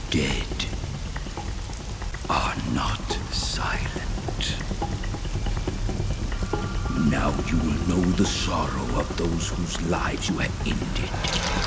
dead are not silent. Now you will know the sorrow of those whose lives you have ended.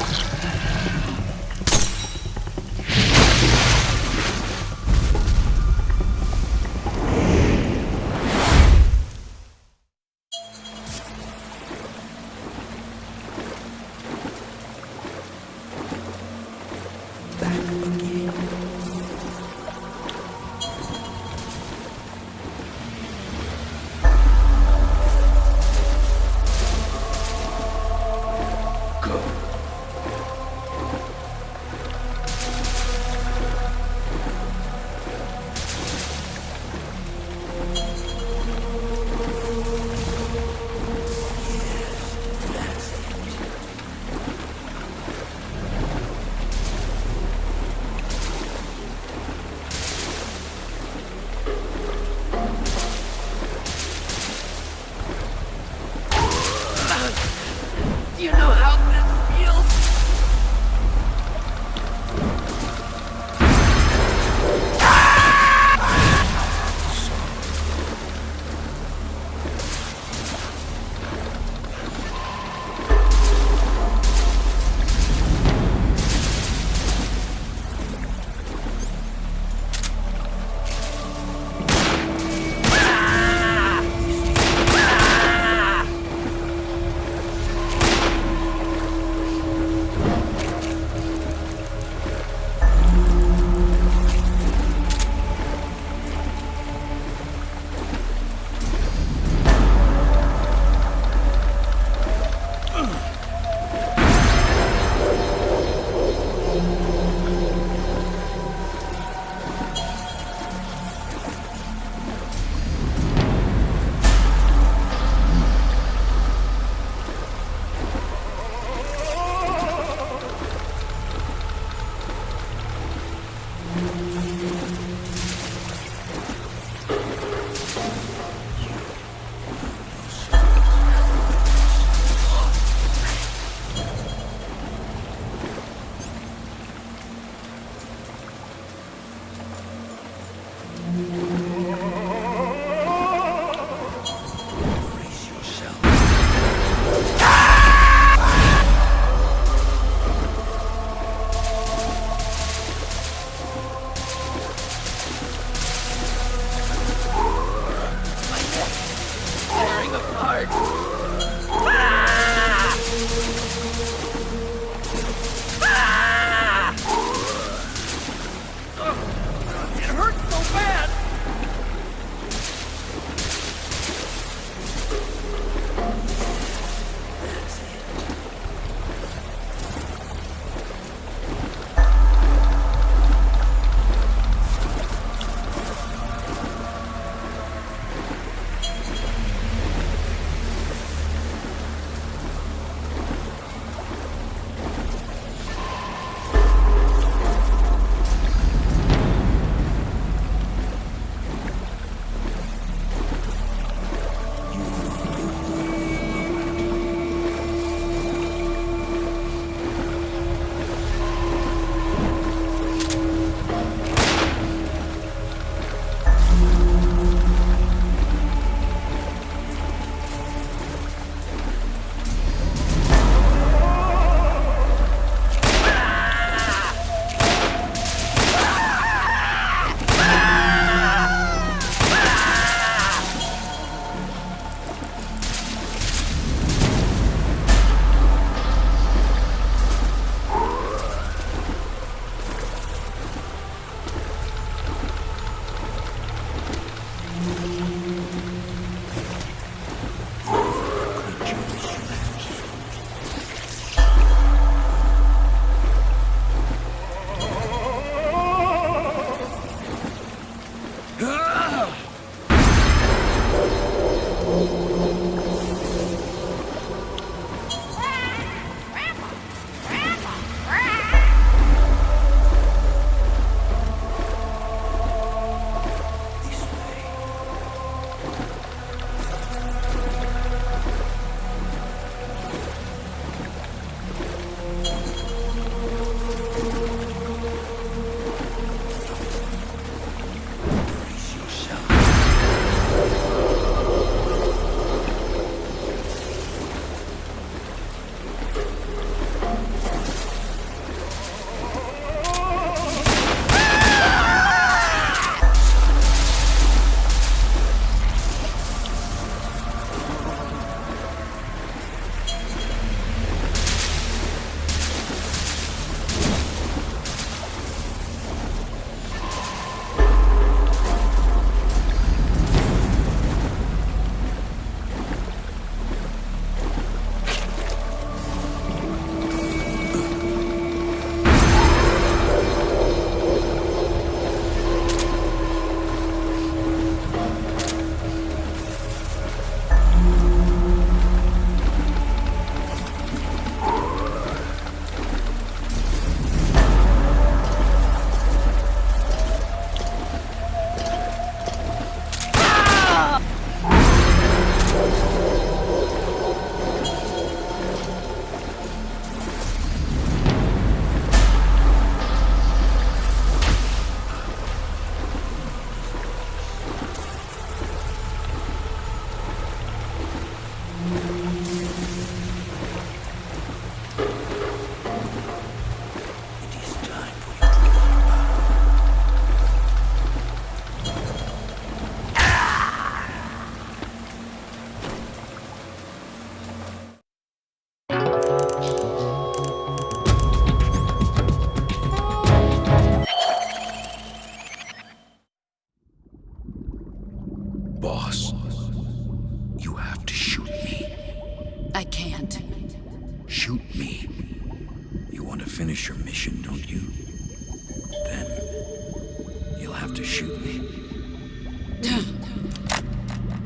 have to shoot me.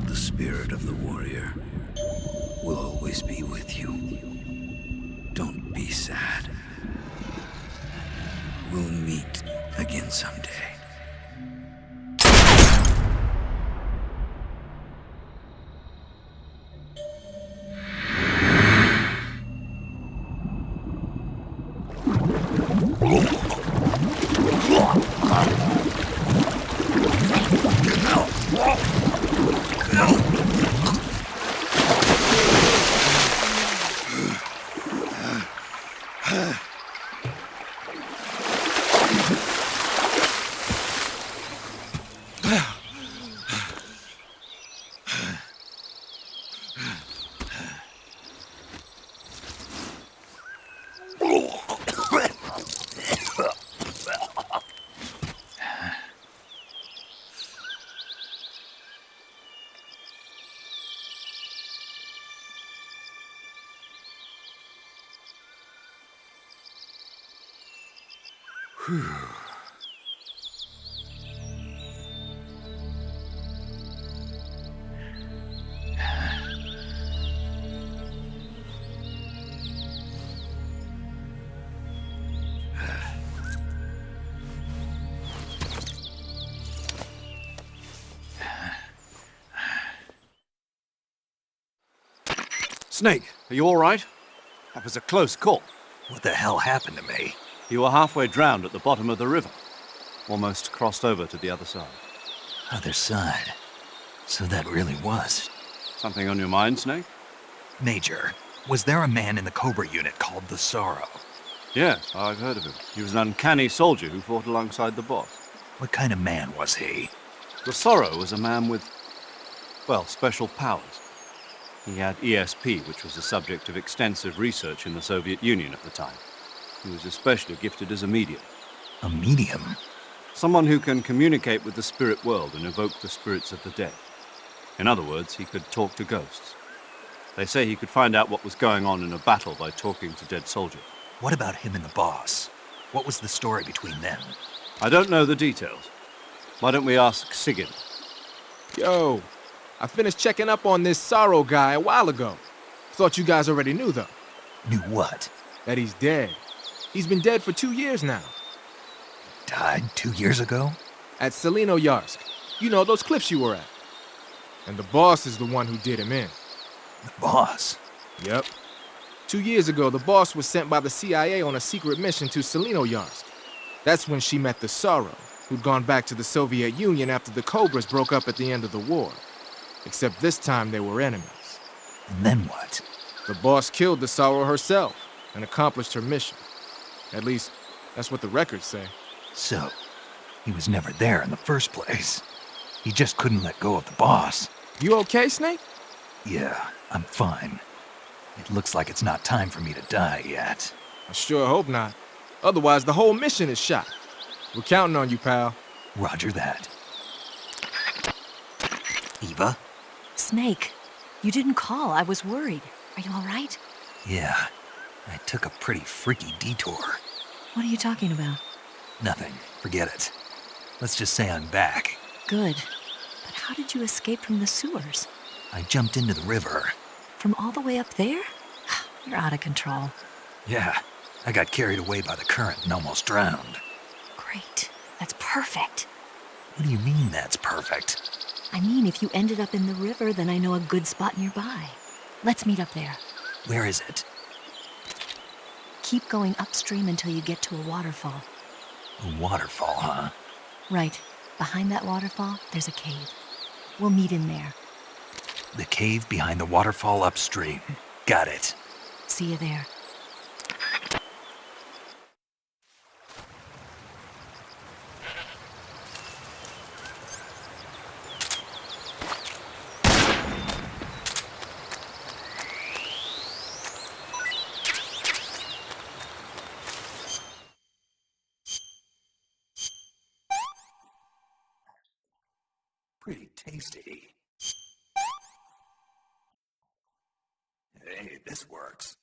The spirit of the warrior will always be with you. Don't be sad. We'll meet again someday. Snake, are you all right? That was a close call. What the hell happened to me? You were halfway drowned at the bottom of the river. Almost crossed over to the other side. Other side. So that really was. Something on your mind, Snake? Major, was there a man in the Cobra unit called the Sorrow? Yes, I've heard of him. He was an uncanny soldier who fought alongside the boss. What kind of man was he? The Sorrow was a man with, well, special powers. He had ESP, which was the subject of extensive research in the Soviet Union at the time. He was especially gifted as a medium. A medium? Someone who can communicate with the spirit world and evoke the spirits of the dead. In other words, he could talk to ghosts. They say he could find out what was going on in a battle by talking to dead soldiers. What about him and the boss? What was the story between them? I don't know the details. Why don't we ask Sigurd? Yo, I finished checking up on this Sorrow guy a while ago. Thought you guys already knew, though. Knew what? That he's dead. He's been dead for 2 years now. Died 2 years ago? At Selino-Yarsk. You know, those cliffs you were at. And the boss is the one who did him in. The boss? Yep. 2 years ago, the boss was sent by the CIA on a secret mission to Selino-Yarsk. That's when she met the Sorrow, who'd gone back to the Soviet Union after the Cobras broke up at the end of the war. Except this time they were enemies. And then what? The boss killed the Sorrow herself and accomplished her mission. At least, that's what the records say. So, he was never there in the first place. He just couldn't let go of the boss. You okay, Snake? Yeah, I'm fine. It looks like it's not time for me to die yet. I sure hope not. Otherwise, the whole mission is shot. We're counting on you, pal. Roger that. Eva? Snake, you didn't call. I was worried. Are you all right? Yeah, I took a pretty freaky detour. What are you talking about? Nothing. Forget it. Let's just say I'm back. Good. But how did you escape from the sewers? I jumped into the river. From all the way up there? You're out of control. Yeah, I got carried away by the current and almost drowned. Great. That's perfect. What do you mean that's perfect? I mean, if you ended up in the river, then I know a good spot nearby. Let's meet up there. Where is it? Keep going upstream until you get to a waterfall. A waterfall, huh? Right. Behind that waterfall, there's a cave. We'll meet in there. The cave behind the waterfall upstream. Got it. See you there. Pretty tasty. Hey, this works.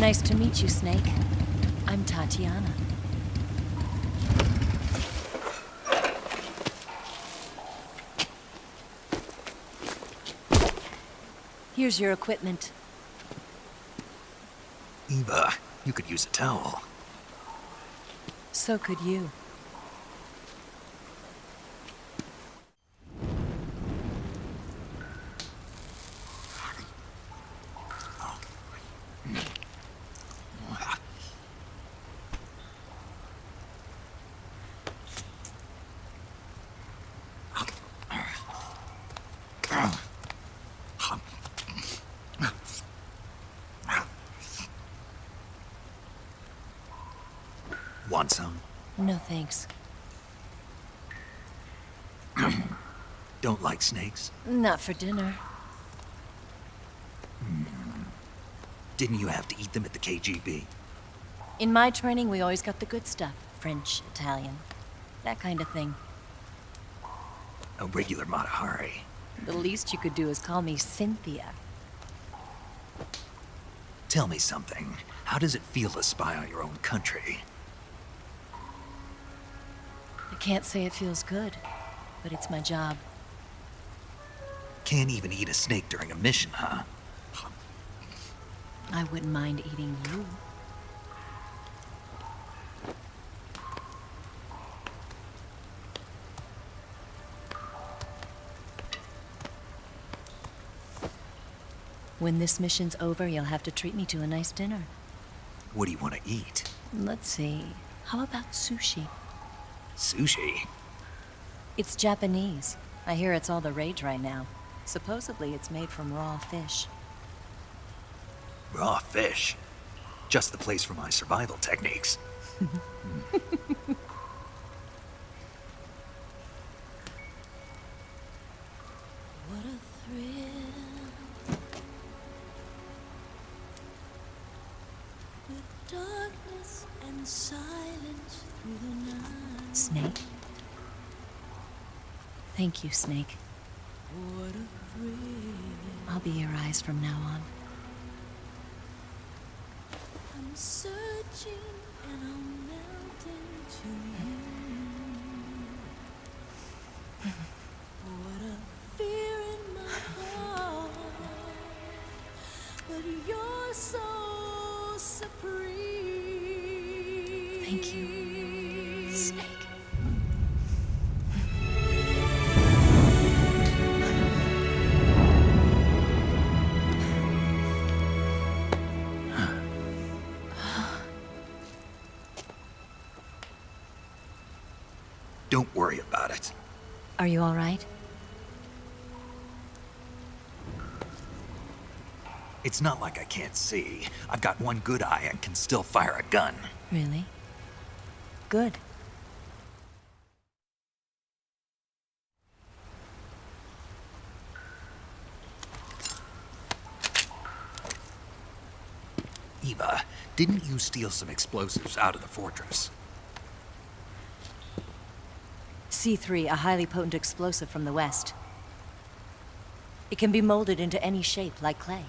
Nice to meet you, Snake. I'm Tatiana. Here's your equipment. Eva, you could use a towel. So could you. Want some? No thanks. Don't like snakes? Not for dinner. Didn't you have to eat them at the KGB? In my training, we always got the good stuff. French, Italian, that kind of thing. A regular Matahari. The least you could do is call me Cynthia. Tell me something. How does it feel to spy on your own country? I can't say it feels good, but it's my job. Can't even eat a snake during a mission, huh? I wouldn't mind eating you. When this mission's over, you'll have to treat me to a nice dinner. What do you want to eat? Let's see. How about sushi? Sushi? It's Japanese. I hear it's all the rage right now. Supposedly, it's made from raw fish. Raw fish? Just the place for my survival techniques. What a thrill. With darkness and silence through the night. Snake? Thank you, Snake. What a thrill. I'll be your eyes from now on. I'm searching and I'll melt into you. What a fear in my heart, but you're so supreme. Thank you, Snake. Don't worry about it. Are you all right? It's not like I can't see. I've got one good eye and can still fire a gun. Really? Good. Eva, didn't you steal some explosives out of the fortress? C3, a highly potent explosive from the west. It can be molded into any shape, like clay.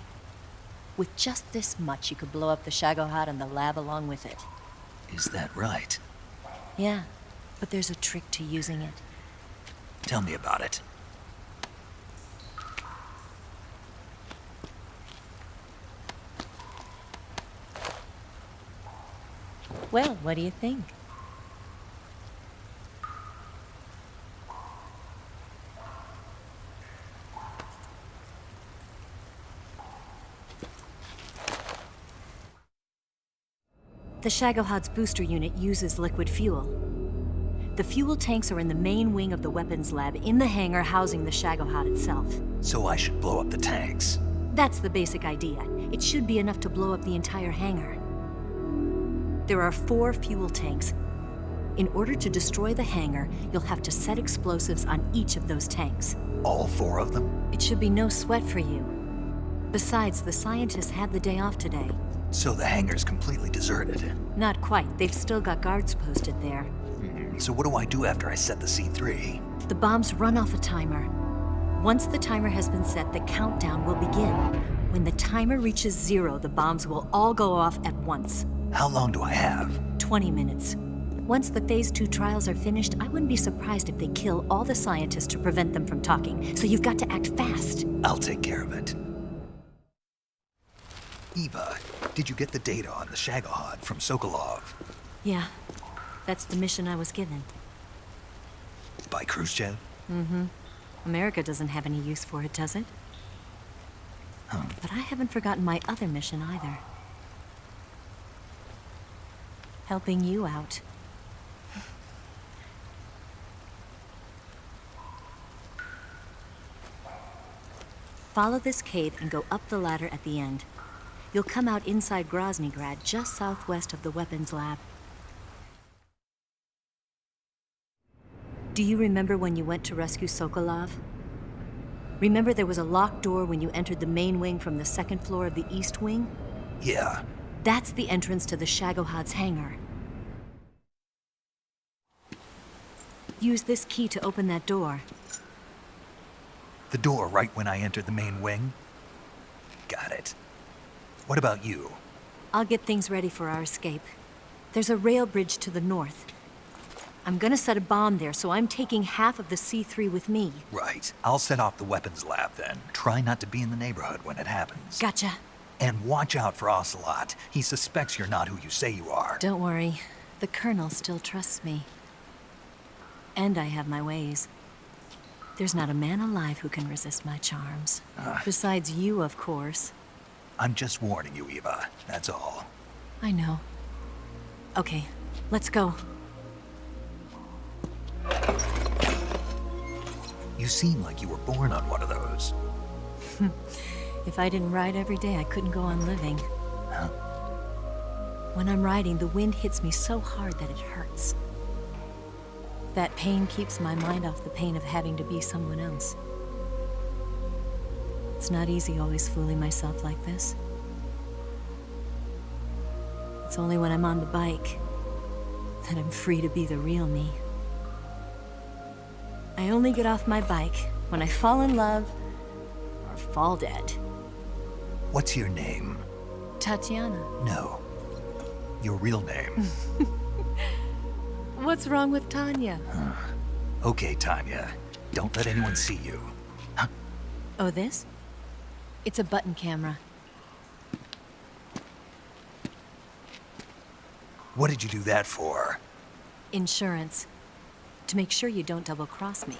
With just this much, you could blow up the Shagohod and the lab along with it. Is that right? Yeah, but there's a trick to using it. Tell me about it. Well, what do you think? The Shagohod's booster unit uses liquid fuel. The fuel tanks are in the main wing of the weapons lab in the hangar housing the Shagohod itself. So I should blow up the tanks. That's the basic idea. It should be enough to blow up the entire hangar. There are 4 fuel tanks. In order to destroy the hangar, you'll have to set explosives on each of those tanks. All 4 of them? It should be no sweat for you. Besides, the scientists had the day off today. So the hangar's completely deserted. Not quite. They've still got guards posted there. So what do I do after I set the C3? The bombs run off a timer. Once the timer has been set, the countdown will begin. When the timer reaches 0, the bombs will all go off at once. How long do I have? 20 minutes. Once the Phase 2 trials are finished, I wouldn't be surprised if they kill all the scientists to prevent them from talking. So you've got to act fast. I'll take care of it. Eva, did you get the data on the Shagohod from Sokolov? Yeah, that's the mission I was given. By Khrushchev? Mm-hmm. America doesn't have any use for it, does it? But I haven't forgotten my other mission either. Helping you out. Follow this cave and go up the ladder at the end. You'll come out inside Groznygrad, just southwest of the weapons lab. Do you remember when you went to rescue Sokolov? Remember there was a locked door when you entered the main wing from the 2nd floor of the east wing? Yeah. That's the entrance to the Shagohod's hangar. Use this key to open that door. The door right when I entered the main wing? Got it. What about you? I'll get things ready for our escape. There's a rail bridge to the north. I'm gonna set a bomb there, so I'm taking half of the C3 with me. Right. I'll set off the weapons lab then. Try not to be in the neighborhood when it happens. Gotcha. And watch out for Ocelot. He suspects you're not who you say you are. Don't worry. The Colonel still trusts me. And I have my ways. There's not a man alive who can resist my charms. Besides you, of course. I'm just warning you, Eva. That's all. I know. Okay, let's go. You seem like you were born on one of those. If I didn't ride every day, I couldn't go on living. Huh? When I'm riding, the wind hits me so hard that it hurts. That pain keeps my mind off the pain of having to be someone else. It's not easy always fooling myself like this. It's only when I'm on the bike that I'm free to be the real me. I only get off my bike when I fall in love or fall dead. What's your name? Tatiana. No. Your real name. What's wrong with Tanya? Okay, Tanya. Don't let anyone see you. Oh, this? It's a button camera. What did you do that for? Insurance. To make sure you don't double-cross me.